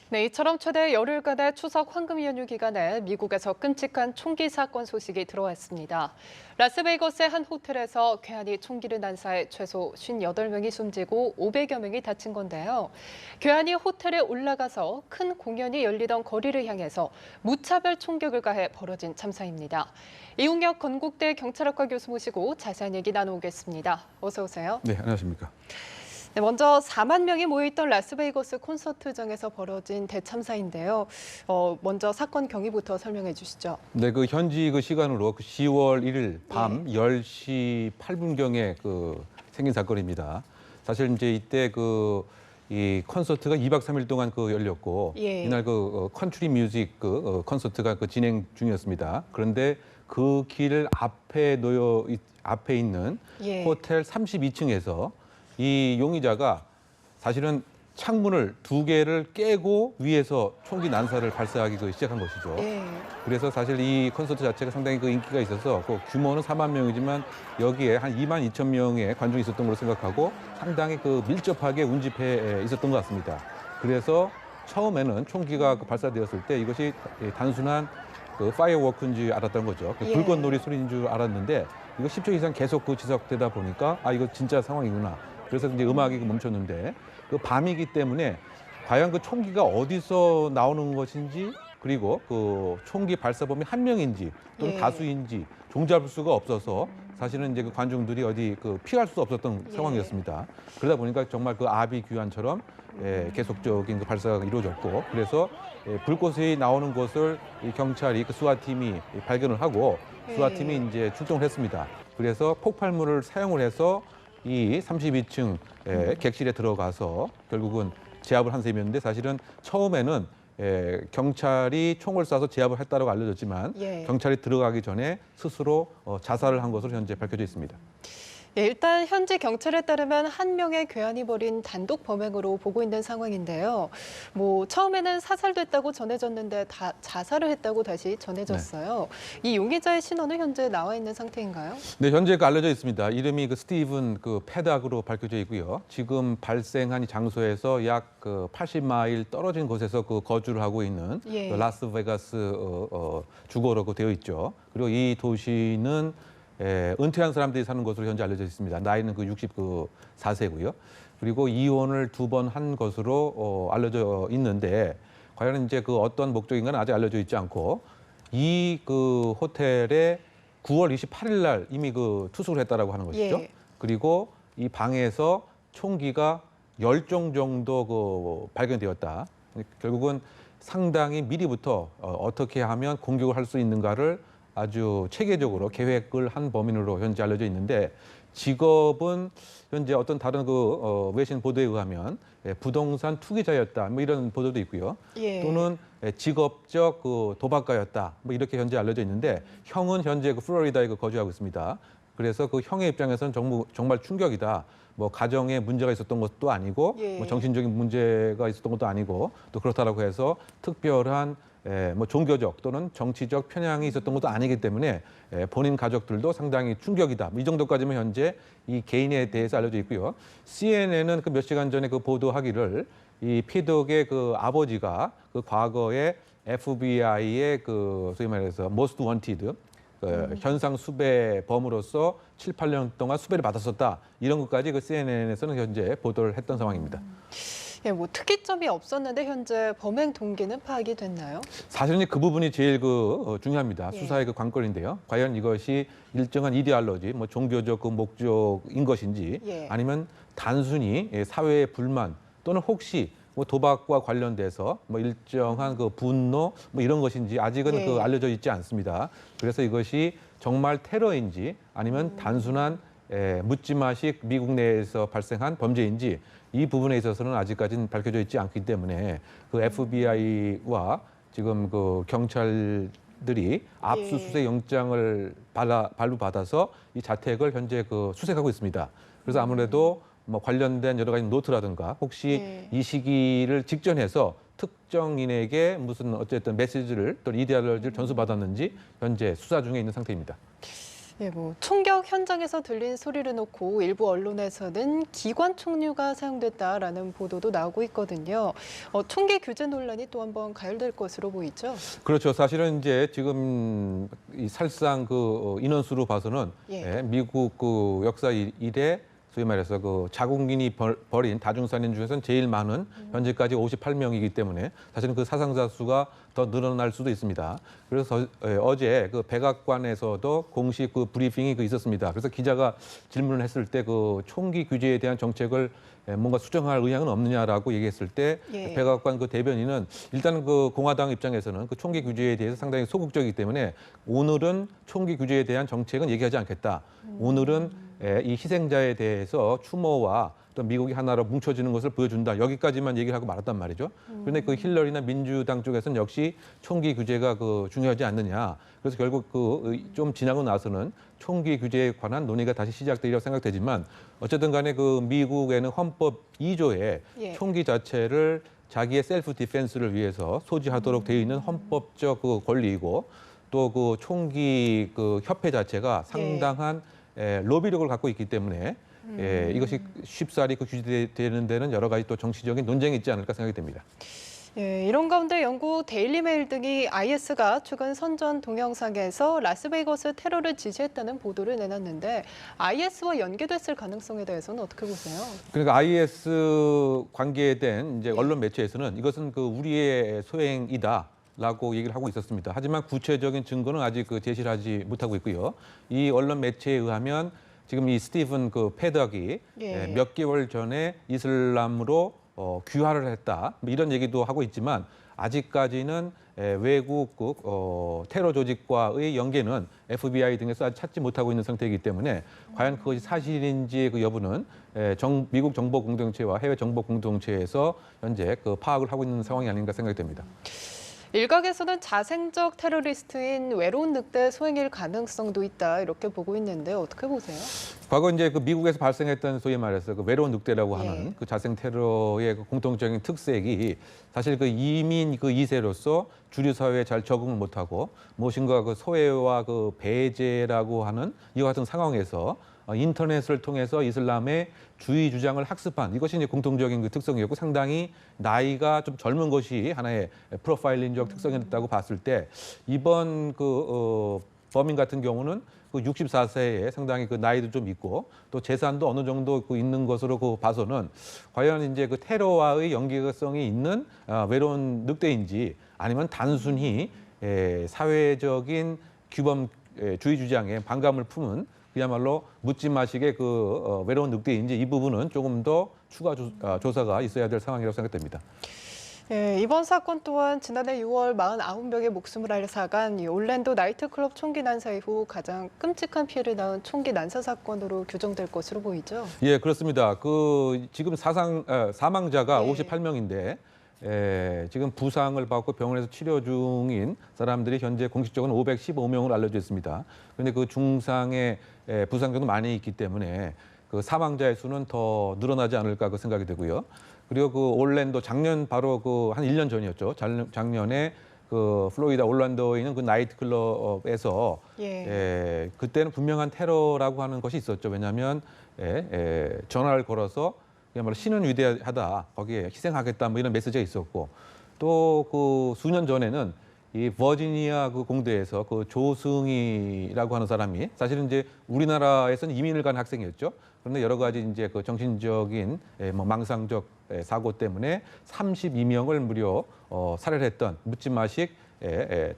네, 이처럼 최대 열흘간의 추석 황금 연휴 기간에 미국에서 끔찍한 총기 사건 소식이 들어왔습니다. 라스베이거스의 한 호텔에서 괴한이 총기를 난사해 최소 58명이 숨지고 500여 명이 다친 건데요. 괴한이 호텔에 올라가서 큰 공연이 열리던 거리를 향해서 무차별 총격을 가해 벌어진 참사입니다. 이웅혁 건국대 경찰학과 교수 모시고 자세한 얘기 나눠보겠습니다. 어서 오세요. 네, 안녕하십니까. 네, 먼저 4만 명이 모여있던 라스베이거스 콘서트장에서 벌어진 대참사인데요. 먼저 사건 경위부터 설명해 주시죠. 네, 그 현지 그 시간으로 10월 1일 밤 10시 8분경에 생긴 사건입니다. 사실 이제 이때 이 콘서트가 2박 3일 동안 열렸고 이날 컨트리 뮤직 콘서트가 진행 중이었습니다. 그런데 그 길 앞에 있는 호텔 32층에서 이 용의자가 사실은 창문을 2개를 깨고 위에서 총기 난사를 발사하기 시작한 것이죠. 그래서 사실 이 콘서트 자체가 상당히 인기가 있어서 규모는 4만 명이지만 여기에 한 2만 2천 명의 관중이 있었던 걸로 생각하고 상당히 밀접하게 운집해 있었던 것 같습니다. 그래서 처음에는 총기가 발사되었을 때 이것이 단순한 파이어워크인지 알았던 거죠. 불꽃놀이 소리인 줄 알았는데 이거 10초 이상 계속 지속되다 보니까 이거 진짜 상황이구나. 그래서 이제 음악이 멈췄는데 밤이기 때문에 과연 총기가 어디서 나오는 것인지 그리고 총기 발사범이 한 명인지 또는 다수인지 종잡을 수가 없어서 사실은 이제 관중들이 어디 피할 수 없었던 상황이었습니다. 그러다 보니까 정말 아비규환처럼 계속적인 발사가 이루어졌고 그래서 불꽃이 나오는 것을 이 경찰이 수사팀이 발견을 하고 수사팀이 이제 출동을 했습니다. 그래서 폭발물을 사용을 해서 이 32층 객실에 들어가서 결국은 제압을 한 셈이었는데 사실은 처음에는 경찰이 총을 쏴서 제압을 했다고 알려졌지만 경찰이 들어가기 전에 스스로 자살을 한 것으로 현재 밝혀져 있습니다. 일단 현지 경찰에 따르면 한 명의 괴한이 벌인 단독 범행으로 보고 있는 상황인데요. 처음에는 사살됐다고 전해졌는데 자살을 했다고 다시 전해졌어요. 이 용의자의 신원은 현재 나와 있는 상태인가요? 네, 현재 알려져 있습니다. 이름이 스티븐 패닥으로 밝혀져 있고요. 지금 발생한 이 장소에서 약 80마일 떨어진 곳에서 거주를 하고 있는 라스베가스 주거로 되어 있죠. 그리고 이 도시는 은퇴한 사람들이 사는 것으로 현재 알려져 있습니다. 나이는 64세고요. 그리고 이혼을 2번 한 것으로 알려져 있는데 과연 이제 어떤 목적인가는 아직 알려져 있지 않고 이 호텔에 9월 28일 날 이미 투숙을 했다라고 하는 것이죠. 그리고 이 방에서 총기가 10정 정도 발견되었다. 결국은 상당히 미리부터 어떻게 하면 공격을 할 수 있는가를 아주 체계적으로 계획을 한 범인으로 현재 알려져 있는데 직업은 현재 어떤 다른 외신 보도에 의하면 부동산 투기자였다 이런 보도도 있고요. 또는 직업적 도박가였다 이렇게 현재 알려져 있는데 형은 현재 플로리다에 거주하고 있습니다. 그래서 형의 입장에서는 정말 충격이다. 가정에 문제가 있었던 것도 아니고 정신적인 문제가 있었던 것도 아니고 또 그렇다라고 해서 특별한 종교적 또는 정치적 편향이 있었던 것도 아니기 때문에 본인 가족들도 상당히 충격이다. 이 정도까지만 현재 이 개인에 대해서 알려져 있고요. CNN은 몇 시간 전에 보도하기를 이 피독의 아버지가 과거에 FBI의 소위 말해서 most wanted 현상 수배범으로서 7, 8년 동안 수배를 받았었다. 이런 것까지 CNN에서는 현재 보도를 했던 상황입니다. 특이점이 없었는데 현재 범행 동기는 파악이 됐나요? 사실은 그 부분이 제일 중요합니다. 수사의 관건인데요. 과연 이것이 일정한 이데올로지, 종교적 목적인 것인지 아니면 단순히 사회의 불만 또는 혹시 도박과 관련돼서 일정한 분노 이런 것인지 아직은 알려져 있지 않습니다. 그래서 이것이 정말 테러인지 아니면 단순한 묻지마식 미국 내에서 발생한 범죄인지 이 부분에 있어서는 아직까지는 밝혀져 있지 않기 때문에 FBI와 지금 경찰들이 압수수색 영장을 발부받아서 이 자택을 현재 수색하고 있습니다. 그래서 아무래도 관련된 여러 가지 노트라든가 혹시 이 시기를 직전해서 특정인에게 무슨 어쨌든 메시지를 또 이데올로지를 전수받았는지 현재 수사 중에 있는 상태입니다. 예, 뭐 총격 현장에서 들린 소리를 놓고 일부 언론에서는 기관 총류가 사용됐다라는 보도도 나오고 있거든요. 총기 규제 논란이 또 한번 가열될 것으로 보이죠. 그렇죠. 사실은 이제 지금 이 살상 그 인원수로 봐서는 예. 미국 그 역사 이래 소위 말해서 그 자국민이 벌인 다중살인 중에서는 제일 많은 현재까지 58명이기 때문에 사실은 그 사상자 수가 더 늘어날 수도 있습니다. 그래서 어제 그 백악관에서도 공식 그 브리핑이 있었습니다. 그래서 기자가 질문을 했을 때 그 총기 규제에 대한 정책을 뭔가 수정할 의향은 없느냐라고 얘기했을 때 예. 백악관 그 대변인은 일단 그 공화당 입장에서는 그 총기 규제에 대해서 상당히 소극적이기 때문에 오늘은 총기 규제에 대한 정책은 얘기하지 않겠다. 오늘은 이 희생자에 대해서 추모와 또 미국이 하나로 뭉쳐지는 것을 보여준다. 여기까지만 얘기를 하고 말았단 말이죠. 그런데 그 힐러리나 민주당 쪽에서는 역시 총기 규제가 그 중요하지 않느냐. 그래서 결국 그 좀 지나고 나서는 총기 규제에 관한 논의가 다시 시작되리라고 생각되지만 어쨌든 간에 그 미국에는 헌법 2조에 예. 총기 자체를 자기의 셀프 디펜스를 위해서 소지하도록 되어 있는 헌법적 그 권리이고 또 그 총기 그 협회 자체가 상당한 로비력을 갖고 있기 때문에 이것이 쉽사리 그 규제되는 데는 여러 가지 또 정치적인 논쟁이 있지 않을까 생각이 됩니다. 예, 이런 가운데 영국 데일리메일 등이 IS가 최근 선전 동영상에서 라스베이거스 테러를 지지했다는 보도를 내놨는데 IS와 연계됐을 가능성에 대해서는 어떻게 보세요? 그러니까 IS 관계된 이제 언론 매체에서는 이것은 그 우리의 소행이다. 라고 얘기를 하고 있었습니다. 하지만 구체적인 증거는 아직 그 제시를 하지 못하고 있고요. 이 언론 매체에 의하면 지금 이 스티븐 그 패덕이 몇 개월 전에 이슬람으로 귀화를 했다. 뭐 이런 얘기도 하고 있지만 아직까지는 외국국 테러 조직과의 연계는 FBI 등에서 아직 찾지 못하고 있는 상태이기 때문에 과연 그것이 사실인지의 그 여부는 미국 정보 공동체와 해외 정보 공동체에서 현재 그 파악을 하고 있는 상황이 아닌가 생각이 됩니다. 일각에서는 자생적 테러리스트인 외로운 늑대 소행일 가능성도 있다 이렇게 보고 있는데 어떻게 보세요? 과거 이제 그 미국에서 발생했던 소위 말해서 그 외로운 늑대라고 하는 그 자생 테러의 그 공통적인 특색이 사실 그 이민 그 2세로서 주류 사회에 잘 적응을 못하고 무엇인가 그 소외와 그 배제라고 하는 이와 같은 상황에서 인터넷을 통해서 이슬람의 주의 주장을 학습한 이것이 이제 공통적인 그 특성이었고 상당히 나이가 좀 젊은 것이 하나의 프로파일링적 특성이었다고 봤을 때 이번 그 범인 같은 경우는 그 64세에 상당히 그 나이도 좀 있고 또 재산도 어느 정도 그 있는 것으로 그 봐서는 과연 이제 그 테러와의 연계성이 있는 외로운 늑대인지 아니면 단순히 사회적인 규범 주의 주장에 반감을 품은 그야말로 묻지마식의 그 외로운 늑대인지 이 부분은 조금 더 추가 조사가 있어야 될 상황이라고 생각됩니다. 예, 이번 사건 또한 지난해 6월 49명의 목숨을 앗아간 이 올랜도 나이트클럽 총기 난사 이후 가장 끔찍한 피해를 낳은 총기 난사 사건으로 규정될 것으로 보이죠. 예, 그렇습니다. 그 지금 사망자가 58명인데 지금 부상을 받고 병원에서 치료 중인 사람들이 현재 공식적으로 515명으로 알려져 있습니다. 그런데 그 중상의 부상자도 많이 있기 때문에 그 사망자의 수는 더 늘어나지 않을까 그 생각이 되고요. 그리고 그 올랜도 작년 바로 그 한 1년 전이었죠. 작년에 그 플로리다 올랜도에 있는 그 나이트클럽에서 그때는 분명한 테러라고 하는 것이 있었죠. 왜냐하면 전화를 걸어서 그야말로 신은 위대하다, 거기에 희생하겠다 뭐 이런 메시지가 있었고 또 그 수년 전에는 이 버지니아 그 공대에서 그 조승희라고 하는 사람이 사실은 이제 우리나라에서는 이민을 간 학생이었죠. 그런데 여러 가지 이제 그 정신적인 뭐 망상적 사고 때문에 32명을 무려 살해를 했던 묻지마식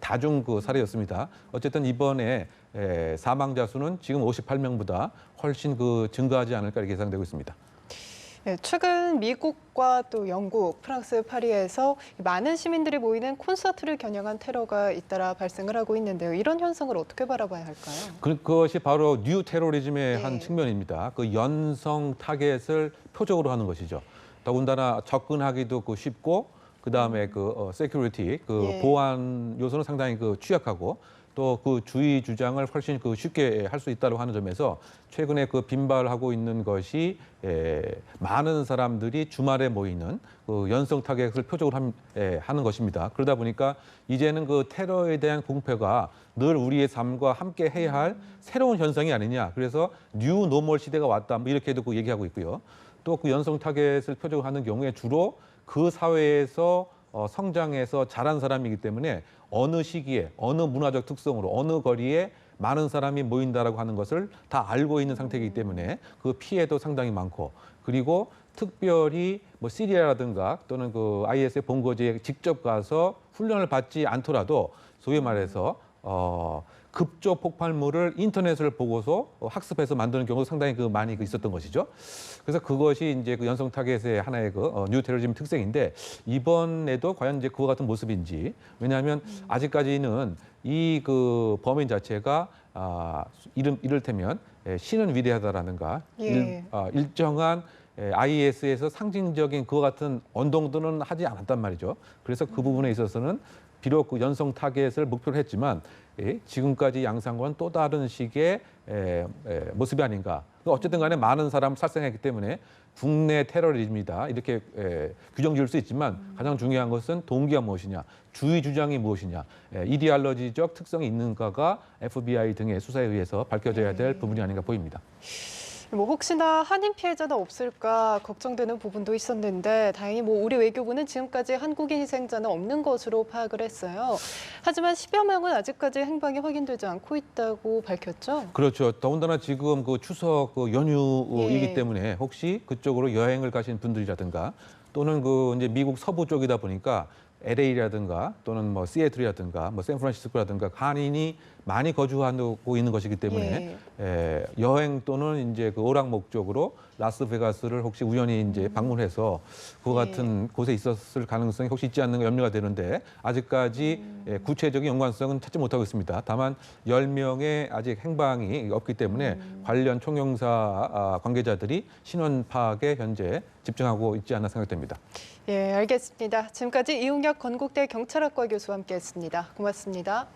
다중 그 살해였습니다. 어쨌든 이번에 사망자 수는 지금 58명보다 훨씬 그 증가하지 않을까 이렇게 예상되고 있습니다. 네, 최근 미국과 또 영국, 프랑스 파리에서 많은 시민들이 모이는 콘서트를 겨냥한 테러가 잇따라 발생을 하고 있는데요. 이런 현상을 어떻게 바라봐야 할까요? 그것이 바로 뉴 테러리즘의 한 측면입니다. 그 연성 타겟을 표적으로 하는 것이죠. 더군다나 접근하기도 그 쉽고 그다음에 그 세큐리티 그 보안 요소는 상당히 그 취약하고 또 그 주의 주장을 훨씬 쉽게 할 수 있다고 하는 점에서 최근에 빈발하고 있는 것이 많은 사람들이 주말에 모이는 연성 타겟을 표적으로 하는 것입니다. 그러다 보니까 이제는 테러에 대한 공표가 늘 우리의 삶과 함께 해야 할 새로운 현상이 아니냐. 그래서 뉴 노멀 시대가 왔다. 뭐 이렇게도 얘기하고 있고요. 또 연성 타겟을 표적으로 하는 경우에 주로 그 사회에서 성장해서 자란 사람이기 때문에 어느 시기에 어느 문화적 특성으로 어느 거리에 많은 사람이 모인다라고 하는 것을 다 알고 있는 상태이기 때문에 그 피해도 상당히 많고, 그리고 특별히 시리아라든가 또는 IS의 본거지에 직접 가서 훈련을 받지 않더라도 소위 말해서 급조 폭발물을 인터넷을 보고서 학습해서 만드는 경우도 상당히 많이 있었던 것이죠. 그래서 그것이 이제 연성 타겟의 하나의 뉴 테러리즘 특성인데, 이번에도 과연 이제 그와 같은 모습인지. 왜냐하면 아직까지는 이 범인 자체가 이를테면 신은 위대하다라는가 일정한 IS에서 상징적인 그와 같은 언동들은 하지 않았단 말이죠. 그래서 그 부분에 있어서는 비록 연성 타겟을 목표로 했지만 지금까지 양상과는 또 다른 식의 모습이 아닌가. 어쨌든 간에 많은 사람을 살생했기 때문에 국내 테러리즘이다 이렇게 규정 지을 수 있지만, 가장 중요한 것은 동기가 무엇이냐, 주의 주장이 무엇이냐, 이데올로지적 특성이 있는가가 FBI 등의 수사에 의해서 밝혀져야 될 부분이 아닌가 보입니다. 혹시나 한인 피해자는 없을까 걱정되는 부분도 있었는데, 다행히 우리 외교부는 지금까지 한국인 희생자는 없는 것으로 파악을 했어요. 하지만 10여 명은 아직까지 행방이 확인되지 않고 있다고 밝혔죠. 그렇죠. 더군다나 지금 추석 연휴이기 때문에 혹시 그쪽으로 여행을 가신 분들이라든가 또는 이제 미국 서부 쪽이다 보니까 LA라든가 또는 시애틀이라든가 샌프란시스코라든가 한인이 많이 거주하고 있는 것이기 때문에 여행 또는 이제 오락 목적으로 라스베가스를 혹시 우연히 이제 방문해서 그와 같은 곳에 있었을 가능성이 혹시 있지 않는가 염려가 되는데, 아직까지 구체적인 연관성은 찾지 못하고 있습니다. 다만 10명의 아직 행방이 없기 때문에 관련 총영사 관계자들이 신원 파악에 현재 집중하고 있지 않나 생각됩니다. 예, 알겠습니다. 지금까지 이웅혁 건국대 경찰학과 교수와 함께했습니다. 고맙습니다.